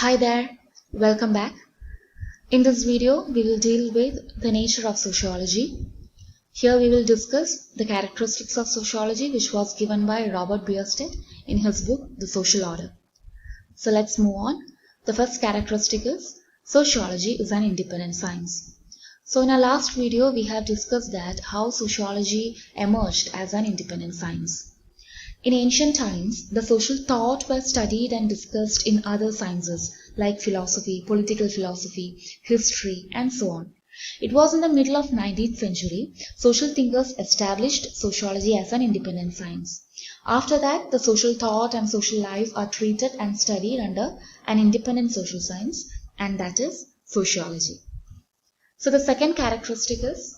Hi there, welcome back. In this video, we will deal with the nature of sociology. Here we will discuss the characteristics of sociology which was given by Robert Bierstedt in his book The Social Order. So let's move on. The first characteristic is sociology is an independent science. So in our last video, we have discussed that how sociology emerged as an independent science. In ancient times, the social thought was studied and discussed in other sciences like philosophy, political philosophy, history, and so on. It was in the middle of 19th century, social thinkers established sociology as an independent science. After that, the social thought and social life are treated and studied under an independent social science, and that is sociology. So the second characteristic is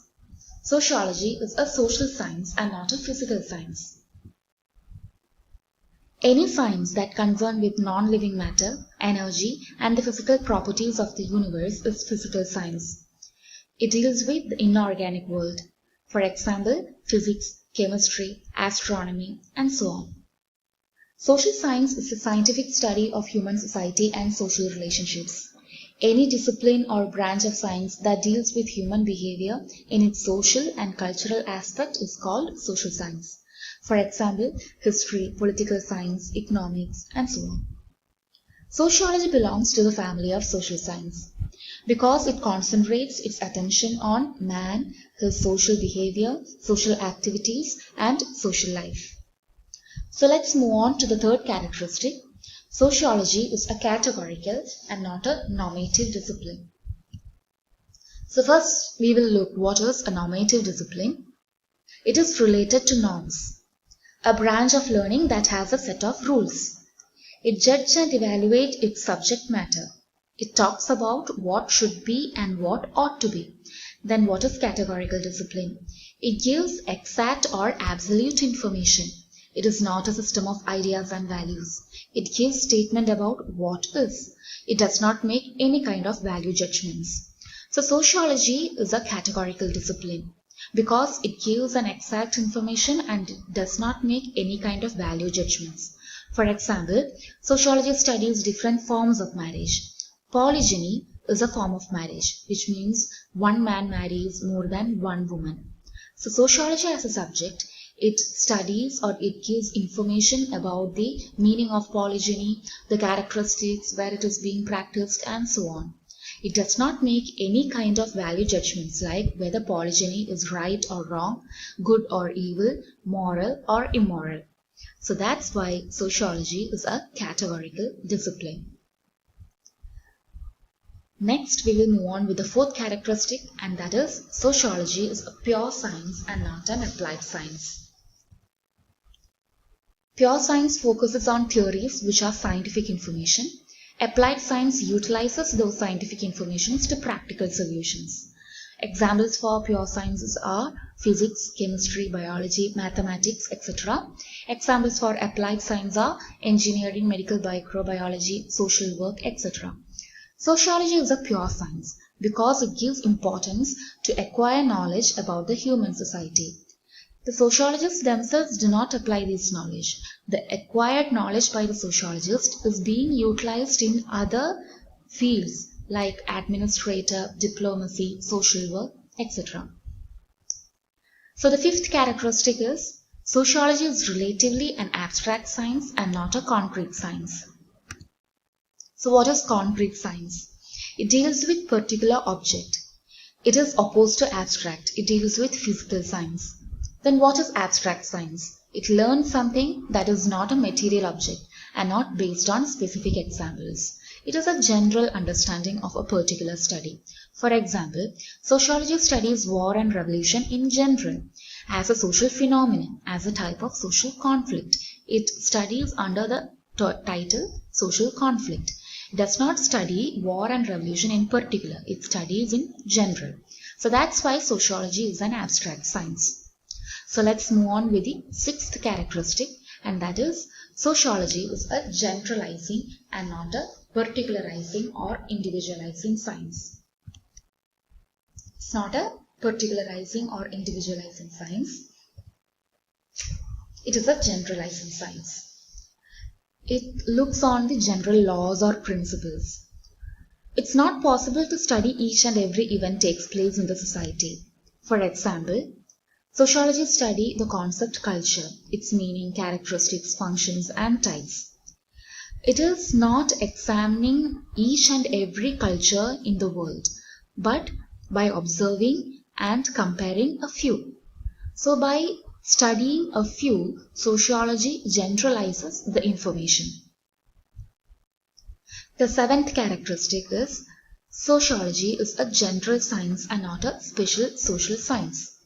sociology is a social science and not a physical science. Any science that concerns with non-living matter, energy, and the physical properties of the universe is physical science. It deals with the inorganic world. For example, physics, chemistry, astronomy, and so on. Social science is the scientific study of human society and social relationships. Any discipline or branch of science that deals with human behavior in its social and cultural aspect is called social science. For example, history, political science, economics, and so on. Sociology belongs to the family of social science because it concentrates its attention on man, his social behavior, social activities, and social life. So let's move on to the third characteristic. Sociology is a categorical and not a normative discipline. So first we will look what is a normative discipline. It is related to norms, a branch of learning that has a set of rules. It judges and evaluates its subject matter. It talks about what should be and what ought to be. Then what is categorical discipline? It gives exact or absolute information. It is not a system of ideas and values. It gives statement about what is. It does not make any kind of value judgments. So sociology is a categorical discipline because it gives an exact information and does not make any kind of value judgments. For example, sociology studies different forms of marriage. Polygyny is a form of marriage, which means one man marries more than one woman. So sociology as a subject, it studies or it gives information about the meaning of polygyny, the characteristics, where it is being practiced, and so on. It does not make any kind of value judgments like whether polygyny is right or wrong, good or evil, moral or immoral. So that's why sociology is a categorical discipline. Next, we will move on with the fourth characteristic, and that is sociology is a pure science and not an applied science. Pure science focuses on theories which are scientific information. Applied science utilizes those scientific informations to practical solutions. Examples for pure sciences are physics, chemistry, biology, mathematics, etc. Examples for applied science are engineering, medical, microbiology, social work, etc. Sociology is a pure science because it gives importance to acquire knowledge about the human society. The sociologists themselves do not apply this knowledge. The acquired knowledge by the sociologist is being utilized in other fields like administrator, diplomacy, social work, etc. So the fifth characteristic is sociology is relatively an abstract science and not a concrete science. So what is concrete science? It deals with particular object. It is opposed to abstract. It deals with physical science. Then what is abstract science? It learns something that is not a material object and not based on specific examples. It is a general understanding of a particular study. For example, sociology studies war and revolution in general as a social phenomenon, as a type of social conflict. It studies under the title social conflict. It does not study war and revolution in particular. It studies in general. So that's why sociology is an abstract science. So let's move on with the sixth characteristic, and that is sociology is a generalizing and not a particularizing or individualizing science. It's not a particularizing or individualizing science. It is a generalizing science. It looks on the general laws or principles. It's not possible to study each and every event takes place in the society. For example, sociology study the concept culture, its meaning, characteristics, functions, and types. It is not examining each and every culture in the world, but by observing and comparing a few. So by studying a few, sociology generalizes the information. The seventh characteristic is sociology is a general science and not a special social science.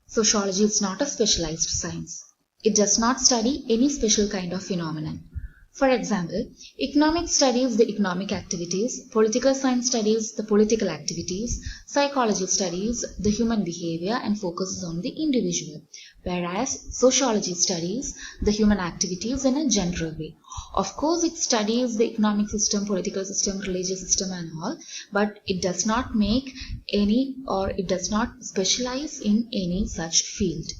Sociology is not a specialized science. It does not study any special kind of phenomenon. For example, economics studies the economic activities, political science studies the political activities, psychology studies the human behavior and focuses on the individual, whereas sociology studies the human activities in a general way. Of course, it studies the economic system, political system, religious system and all, but it does not make any or it does not specialize in any such field.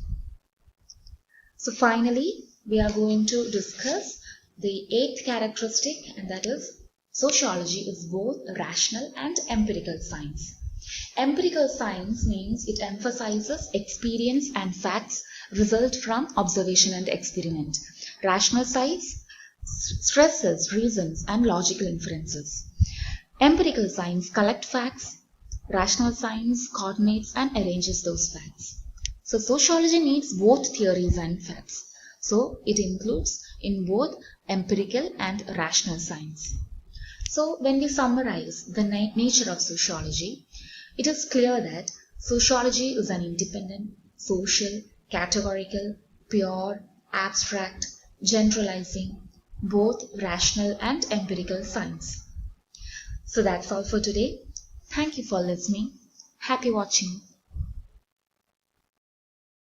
So finally, we are going to discuss the eighth characteristic, and that is sociology is both rational and empirical science. Empirical science means it emphasizes experience and facts result from observation and experiment. Rational science stresses reasons and logical inferences. Empirical science collects facts. Rational science coordinates and arranges those facts. So sociology needs both theories and facts. So it includes in both empirical and rational science. So when we summarize the nature of sociology, it is clear that sociology is an independent, social, categorical, pure, abstract, generalizing, both rational and empirical science. So that's all for today. Thank you for listening. Happy watching.